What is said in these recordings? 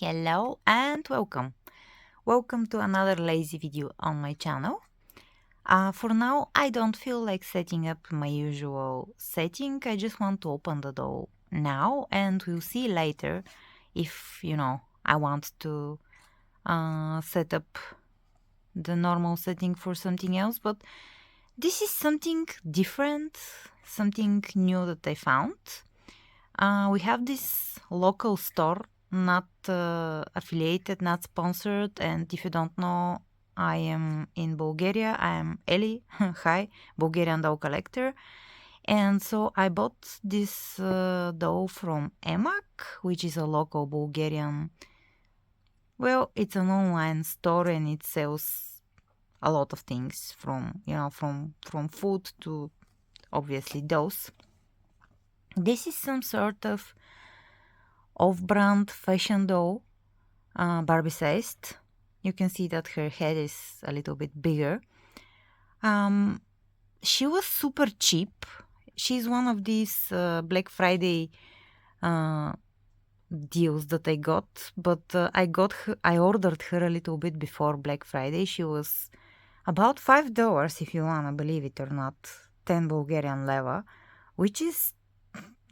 Hello and welcome. Welcome to another lazy video on my channel. For now, I don't feel like setting up my usual setting. I just want to open the door now and we'll see later if, I want to set up the normal setting for something else. But this is something different, something new that I found. We have this local store, not affiliated, not sponsored, and if you don't know, I am in Bulgaria. I am Anlily, hi, Bulgarian doll collector. And so I bought this doll from EMAC, which is a local Bulgarian, well, it's an online store and it sells a lot of things from food to obviously dolls. This is some sort of off-brand fashion doll, Barbie-sized. You can see that her head is a little bit bigger. She was super cheap. She's one of these Black Friday deals that I got, but I ordered her a little bit before Black Friday. She was about $5, if you wanna believe it or not, 10 Bulgarian leva, which is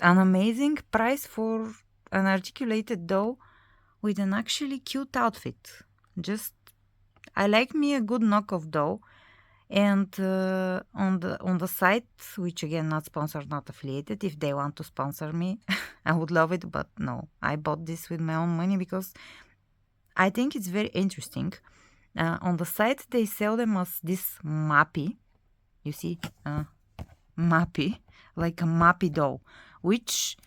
an amazing price for an articulated doll with an actually cute outfit. I like me a good knockoff doll. And on the site, which again not sponsored, not affiliated, if they want to sponsor me, I would love it. But no, I bought this with my own money because I think it's very interesting. On the site, they sell them as this mappy. You see, mappy, like a mappy doll, which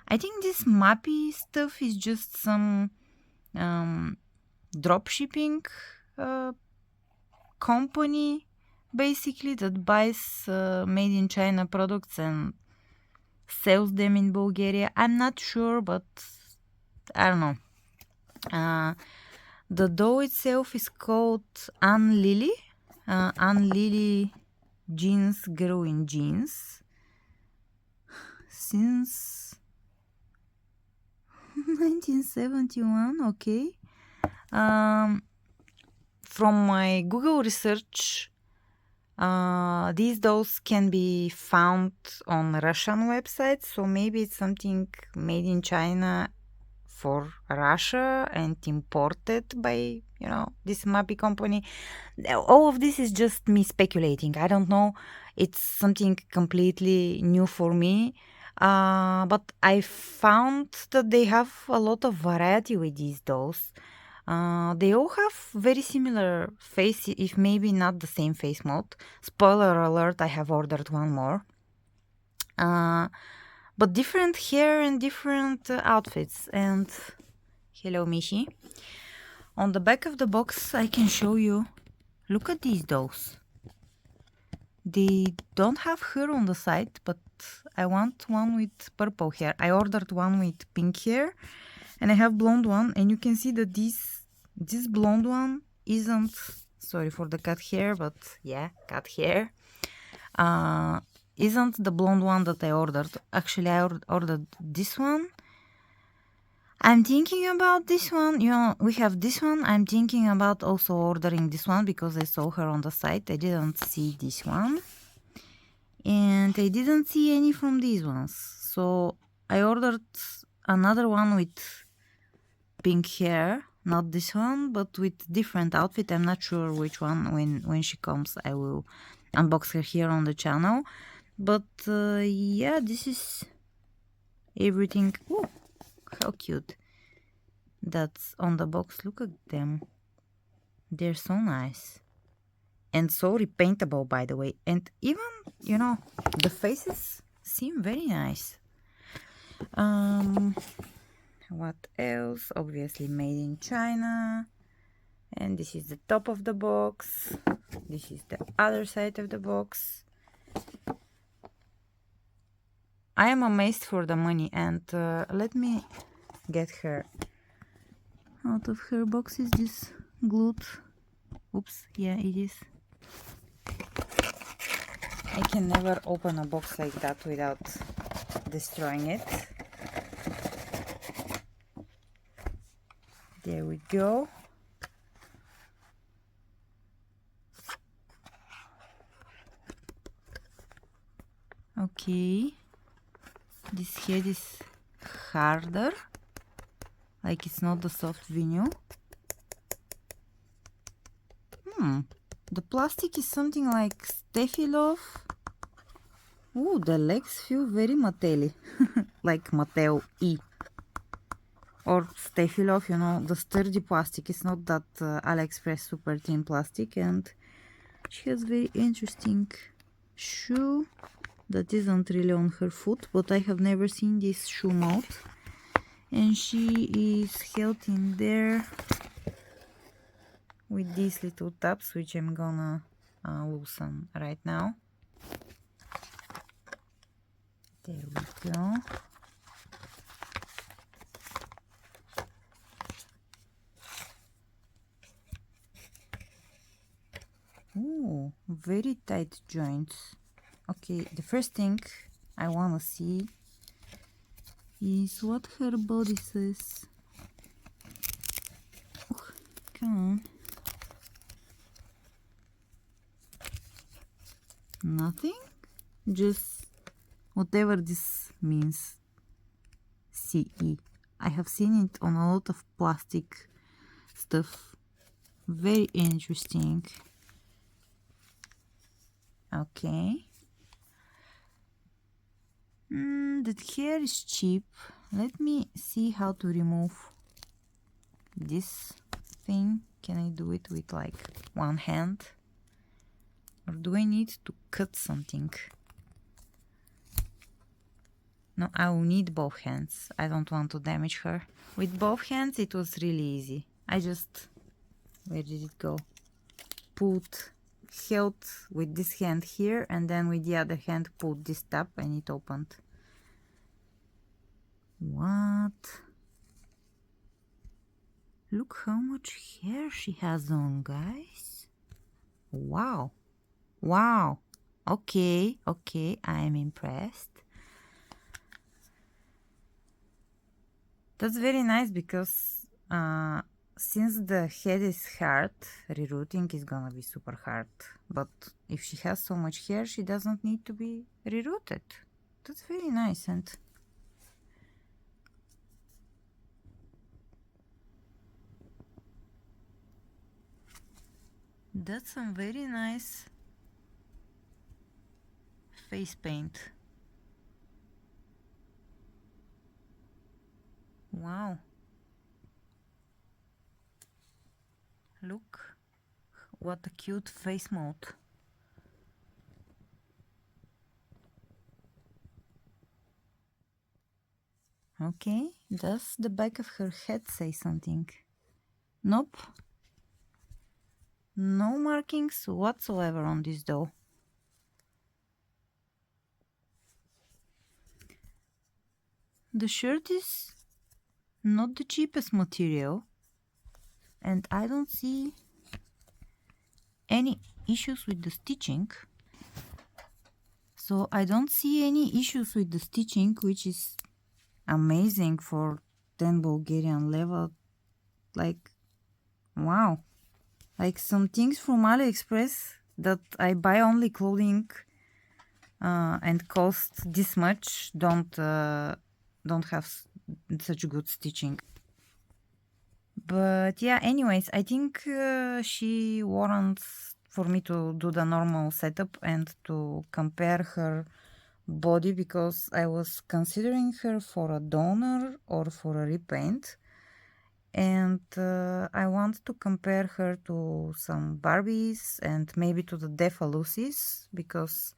I think this mappy stuff is just some drop shipping company basically that buys made in China products and sells them in Bulgaria. I'm not sure, but I don't know. The doll itself is called Anlily. Anlily Jeans Girl in Jeans. Since 1971, okay. From my Google research, these dolls can be found on Russian websites, so maybe it's something made in China for Russia and imported by, this Mappy company. All of this is just me speculating. I don't know. It's something completely new for me. But I found that they have a lot of variety with these dolls. They all have very similar face, if maybe not the same face mode. Spoiler alert, I have ordered one more. But different hair and different outfits. And hello, Mishi. On the back of the box, I can show you. Look at these dolls. They don't have hair on the side, but I want one with purple hair. I ordered one with pink hair, and I have blonde one. And you can see that this blonde one isn't. Sorry for the cut hair, but yeah, cut hair. Isn't the blonde one that I ordered. Actually, I ordered this one. I'm thinking about this one. We have this one. I'm thinking about also ordering this one because I saw her on the site. I didn't see this one. And I didn't see any from these ones. So I ordered another one with pink hair. Not this one, but with different outfit. I'm not sure which one. When she comes, I will unbox her here on the channel. But yeah, this is everything. Oh, how cute. That's on the box. Look at them. They're so nice. And so repaintable, by the way. And even, the faces seem very nice. What else? Obviously made in China. And this is the top of the box. This is the other side of the box. I am amazed for the money. And let me get her out of her box. Is this glued? Oops, yeah, it is. I can never open a box like that without destroying it. There we go. Okay, this head is harder, like it's not the soft vinyl. The plastic is something like Stefilov. Ooh, the legs feel very Mattelly, like Mattel E. Or Stefilov, you know, the sturdy plastic. It's not that AliExpress super thin plastic. And she has very interesting shoe that isn't really on her foot, but I have never seen this shoe mount. And she is held in there with these little tabs, which I'm gonna loosen right now. There we go. Ooh, very tight joints. Okay, the first thing I wanna see is what her body says. Oh, come on. Nothing? Just whatever this means. CE. I have seen it on a lot of plastic stuff. Very interesting. Okay. That hair is cheap. Let me see how to remove this thing. Can I do it with like one hand? Or do I need to cut something? No, I will need both hands. I don't want to damage her. With both hands it was really easy. I just... where did it go? Held with this hand here, and then with the other hand pulled this tab and it opened. What? Look how much hair she has on, guys. Wow. Wow. Okay, okay, I am impressed. That's very nice because since the head is hard, rerouting is gonna be super hard. But if she has so much hair, she doesn't need to be rerouted. That's very nice. And that's some very nice face paint. Wow. Look, what a cute face mold. Okay, does the back of her head say something? Nope. No markings whatsoever on this doll. The shirt is not the cheapest material, and I don't see any issues with the stitching. So I don't see any issues with the stitching, which is amazing for 10 Bulgarian level. Like, wow. Like some things from AliExpress that I buy only clothing and cost this much don't have such good stitching. But yeah, anyways, I think she warrants for me to do the normal setup and to compare her body, because I was considering her for a donor or for a repaint. And I want to compare her to some Barbies and maybe to the Defa Lucy's, because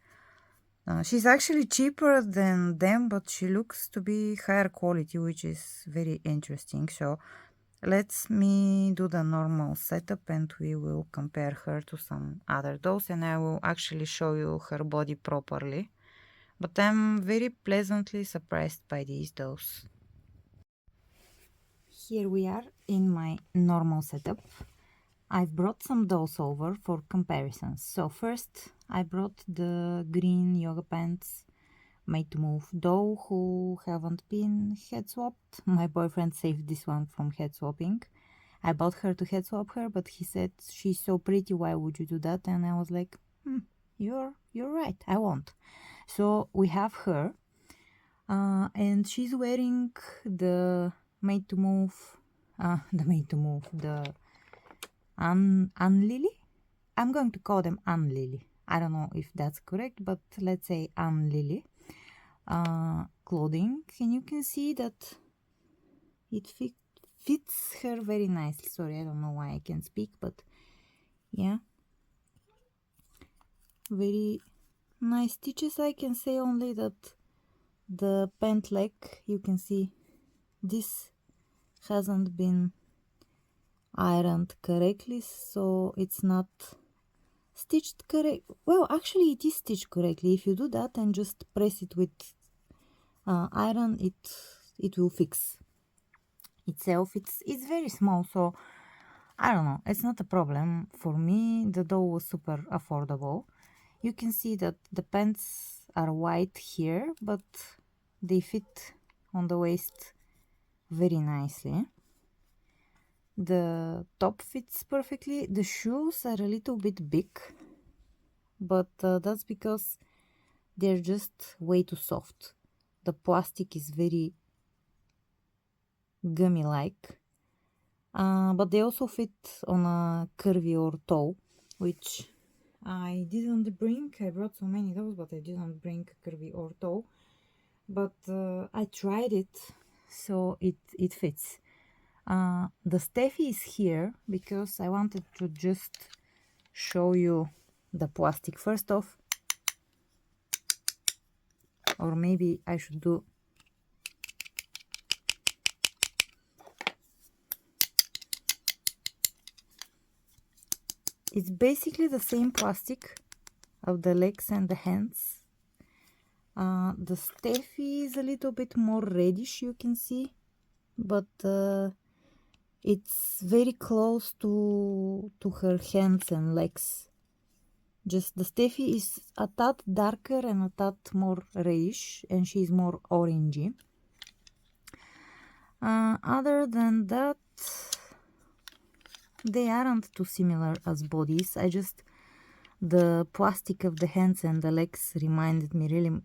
she's actually cheaper than them, but she looks to be higher quality, which is very interesting. So let me do the normal setup and we will compare her to some other dolls, and I will actually show you her body properly. But I'm very pleasantly surprised by these dolls. Here we are in my normal setup. I've brought some dolls over for comparisons. So first I brought the green yoga pants made to move doll who haven't been head swapped. My boyfriend saved this one from head swapping. I bought her to head swap her, but he said she's so pretty, why would you do that? And I was like, you're right, I won't. So we have her, and she's wearing the Made to Move, the Anlily. I'm going to call them Anlily. I don't know if that's correct, but let's say Anlily clothing, and you can see that it fits her very nicely. Sorry, I don't know why I can't speak, but yeah, very nice stitches. I can say only that the pant leg, you can see this hasn't been ironed correctly, so it's not stitched correct. Well, actually it is stitched correctly. If you do that and just press it with iron, it will fix itself. It's very small, so I don't know, it's not a problem for me. The dough was super affordable. You can see that the pants are white here, but they fit on the waist very nicely. The top fits perfectly. The shoes are a little bit big, but that's because they're just way too soft. The plastic is very gummy like, but they also fit on a curvy or toe, which I didn't bring. I brought so many those, but I didn't bring curvy or toe. But I tried it, so it fits. The Steffi is here because I wanted to just show you the plastic first off, or maybe I should do it's basically the same plastic of the legs and the hands. The Steffi is a little bit more reddish, you can see, but it's very close to her hands and legs. Just the Steffi is a tad darker and a tad more reddish, and she's more orangey. Other than that, they aren't too similar as bodies. The plastic of the hands and the legs reminded me really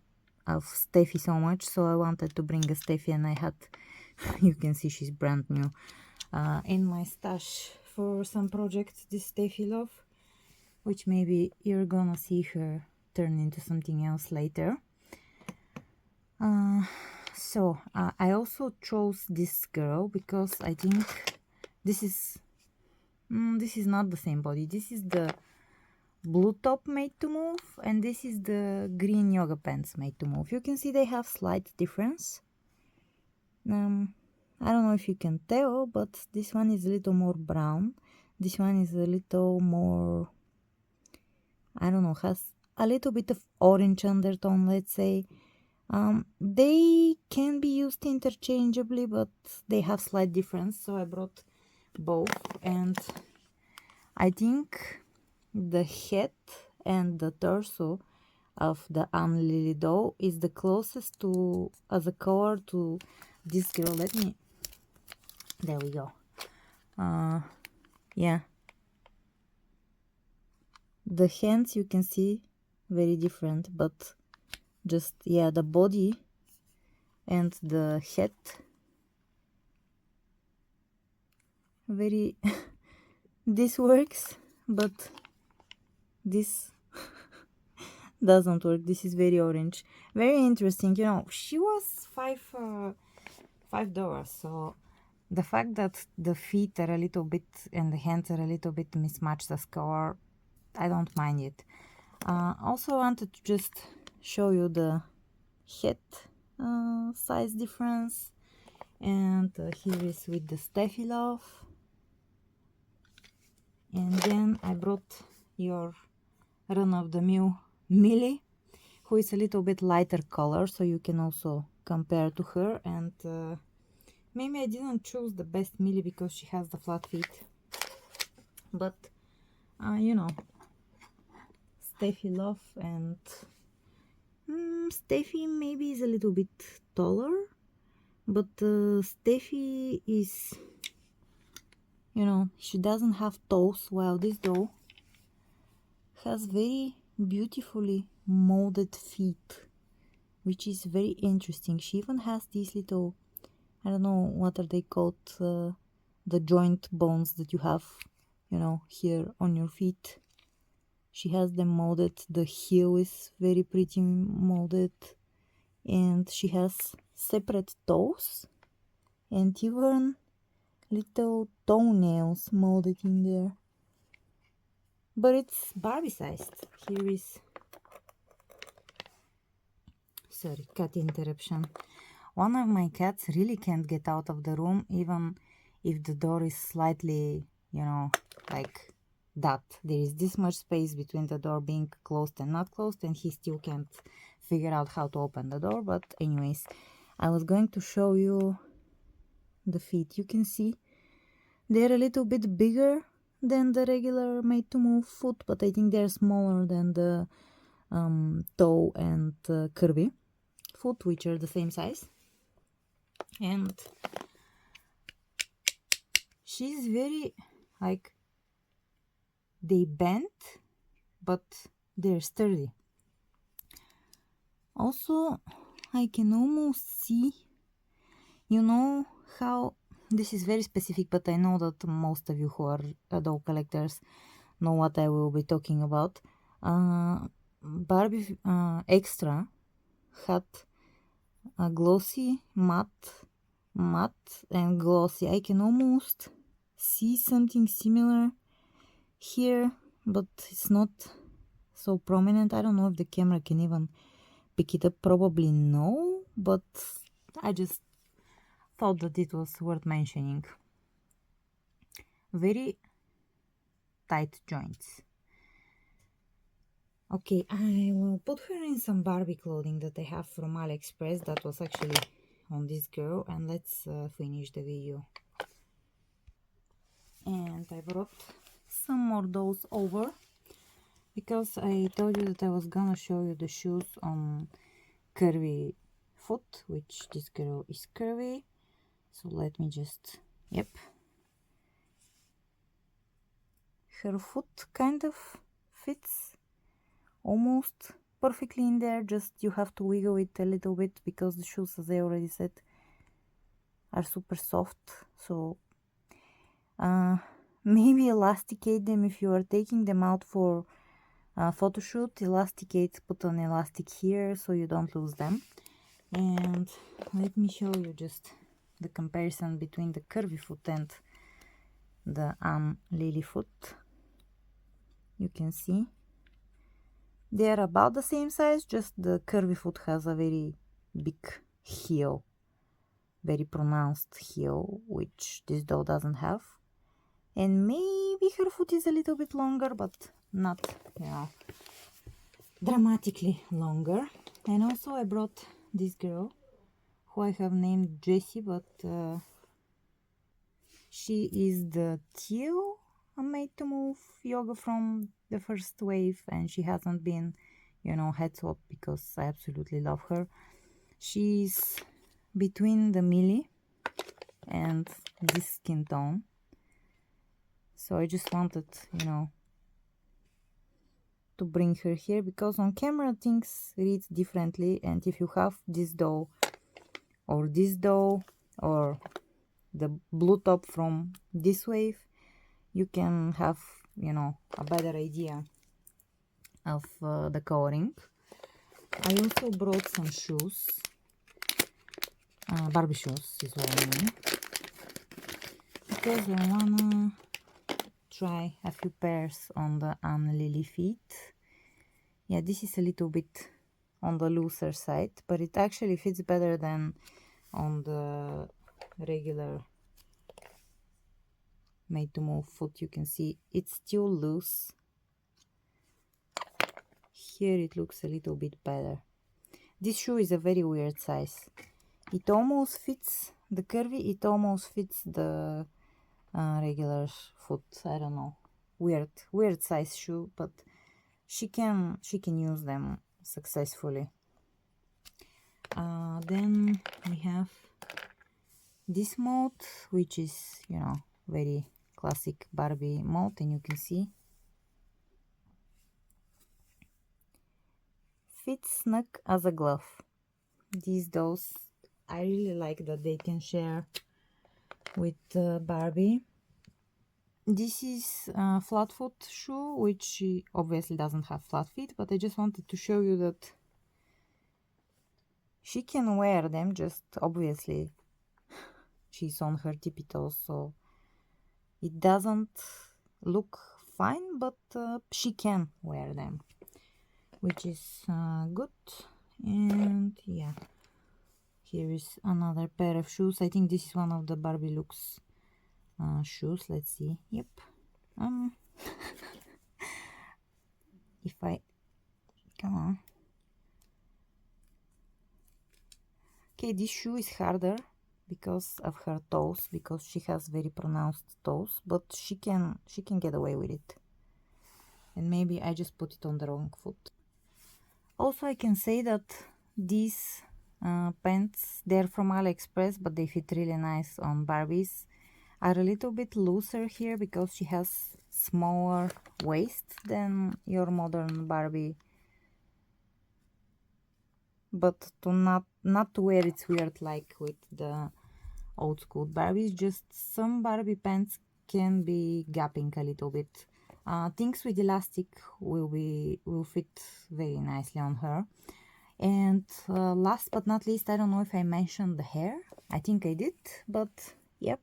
of Steffi so much, so I wanted to bring a Steffi, and I had, you can see she's brand new, in my stash for some project, this Steffi Love, which maybe you're gonna see her turn into something else later. I also chose this girl because I think this is not the same body. This is the blue top Made to Move, and this is the green yoga pants Made to Move. You can see they have slight difference. I don't know if you can tell, but this one is a little more brown. This one is a little more, I don't know, has a little bit of orange undertone, let's say. They can be used interchangeably, but they have slight difference, so I brought both. And I think the head and the torso of the Anlily doll is the closest to as a color to this girl. There we go. Yeah, the hands you can see very different, but just, yeah, the body and the head very this works, but this doesn't work. This is very orange, very interesting. You know, she was $5, so the fact that the feet are a little bit and the hands are a little bit mismatched as color, I don't mind it. Also wanted to just show you the head size difference, and here is with the Steffi Love. And then I brought your run-of-the-mill Millie, who is a little bit lighter color, so you can also compare to her. And maybe I didn't choose the best Millie because she has the flat feet, but you know, Steffi Love, and Steffi maybe is a little bit taller, but Steffi is, you know, she doesn't have toes, while this doll has very beautifully molded feet, which is very interesting. She even has these little, I don't know what are they called, the joint bones that you have, you know, here on your feet. She has them molded. The heel is very pretty molded, and she has separate toes and even little toenails molded in there. But it's Barbie sized. Here is, sorry, cat interruption. One of my cats really can't get out of the room, even if the door is slightly, you know, like that. There is this much space between the door being closed and not closed, and he still can't figure out how to open the door. But anyways, I was going to show you the feet. You can see they're a little bit bigger than the regular made to move foot, but I think they're smaller than the toe and curvy foot, which are the same size. And she's very, like, they bend, but they're sturdy. Also, I can almost see, you know how, this is very specific, but I know that most of you who are doll collectors know what I will be talking about. Barbie Extra had a glossy, matte and glossy. I can almost see something similar here, but it's not so prominent. I don't know if the camera can even pick it up. Probably no, but I just thought that it was worth mentioning. Very tight joints. Okay, I will put her in some Barbie clothing that I have from AliExpress. That was actually on this girl, and let's finish the video. And I brought some more dolls over because I told you that I was gonna show you the shoes on curvy foot, which this girl is curvy. So let me just, yep. Her foot kind of fits almost perfectly in there, just you have to wiggle it a little bit because the shoes, as I already said, are super soft. So maybe elasticate them if you are taking them out for a photo shoot. Elasticate, put an elastic here so you don't lose them. And let me show you just the comparison between the curvy foot and the Anlily foot. You can see they are about the same size, just the curvy foot has a very big heel, very pronounced heel, which this doll doesn't have. And maybe her foot is a little bit longer, but not, you know, dramatically longer. And also I brought this girl, who I have named Jessie, but she is the Teal made to move yoga from the first wave, and she hasn't been, you know, head swap because I absolutely love her. She's between the Millie and this skin tone, so I just wanted, you know, to bring her here because on camera things read differently, and if you have this doll or the blue top from this wave, you can have, you know, a better idea of the coloring. I also brought some shoes, Barbie shoes is what I mean, because I wanna try a few pairs on the Anlily feet. Yeah, this is a little bit on the looser side, but it actually fits better than on the regular made to move foot. You can see it's still loose. Here it looks a little bit better. This shoe is a very weird size. It almost fits the curvy, it almost fits the regular foot. I don't know, weird size shoe, but she can use them successfully. Then we have this mode, which is, you know, very classic Barbie mold, and you can see fits snug as a glove. These dolls, I really like that they can share with Barbie. This is a flat foot shoe, which she obviously doesn't have flat feet, but I just wanted to show you that she can wear them. Just obviously she's on her tippy toes, so it doesn't look fine, but she can wear them, which is good. And yeah, here is another pair of shoes. I think this is one of the Barbie looks shoes. Let's see. Yep. If I come on. Okay, this shoe is harder because of her toes, because she has very pronounced toes, but she can get away with it. And maybe I just put it on the wrong foot. Also, I can say that these pants, they're from AliExpress, but they fit really nice on Barbies. Are a little bit looser here because she has smaller waist than your modern Barbie, but to not to wear it's weird like with the old school Barbies. Just some Barbie pants can be gapping a little bit. Things with elastic will fit very nicely on her. And last but not least, I don't know if I mentioned the hair. I think I did, but yep,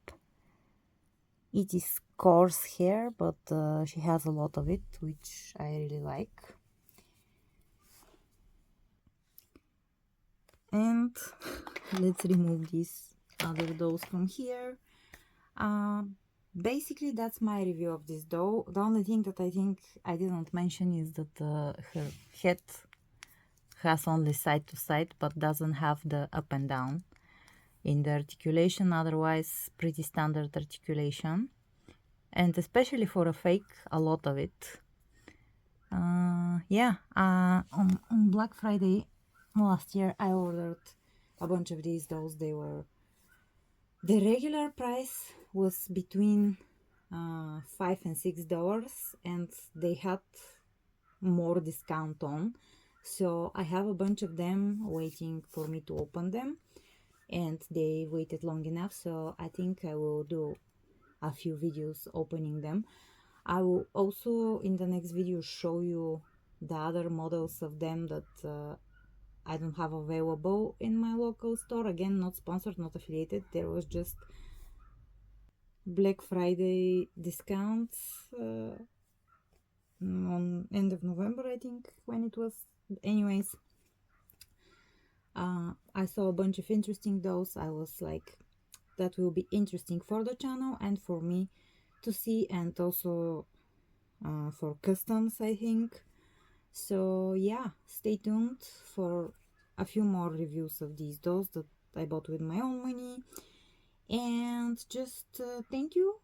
it is coarse hair, but she has a lot of it, which I really like. And let's remove these other dolls from here. Basically that's my review of this doll. The only thing that I think I didn't mention is that her head has only side to side, but doesn't have the up and down in the articulation. Otherwise pretty standard articulation, and especially for a fake, a lot of it. Yeah, on Black Friday last year I ordered a bunch of these dolls. The regular price was between $5 and $6, and they had more discount on, so I have a bunch of them waiting for me to open them, and they waited long enough, so I think I will do a few videos opening them. I will also in the next video show you the other models of them that I don't have available in my local store. Again, not sponsored, not affiliated. There was just Black Friday discounts on end of November, I think, when it was. Anyways, I saw a bunch of interesting dolls. I was like, that will be interesting for the channel and for me to see, and also for customs, I think. So yeah, stay tuned for a few more reviews of these dolls that I bought with my own money. And just thank you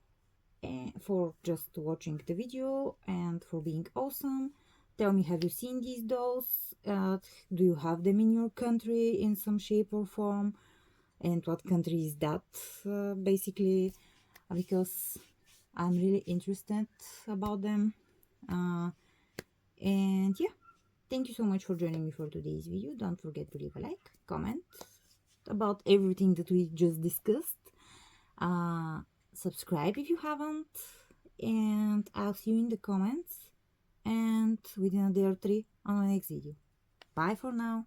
for just watching the video and for being awesome. Tell me, have you seen these dolls? Do you have them in your country in some shape or form? And what country is that, basically, because I'm really interested about them. And yeah, thank you so much for joining me for today's video. Don't forget to leave a like, comment about everything that we just discussed. Subscribe if you haven't, and I'll see you in the comments and within a day or three on the next video. Bye for now.